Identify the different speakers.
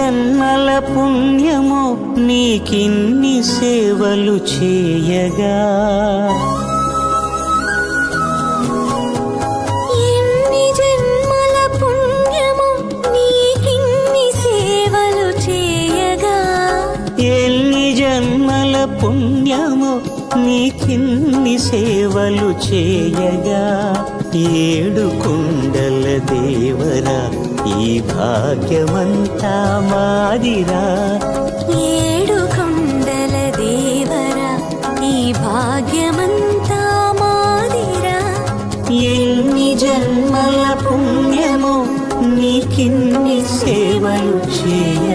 Speaker 1: జన్మల పుణ్యమో నీకిన్ని సేవలు చేయగా,
Speaker 2: ఎన్ని జన్మల పుణ్యమో నీకిన్ని సేవలు చేయగా,
Speaker 1: ఎన్ని జన్మల పుణ్యమో నీకిన్ని సేవలు చేయగా, ఏడు కొండల దేవరా ఈ భాగ్యమంతా మాదిరా,
Speaker 2: ఏడు కొండల దేవరా ఈ భాగ్యమంతా మాదిరా,
Speaker 1: ఎన్ని జన్మల పుణ్యమో నీకిన్ని సేవలు చేయ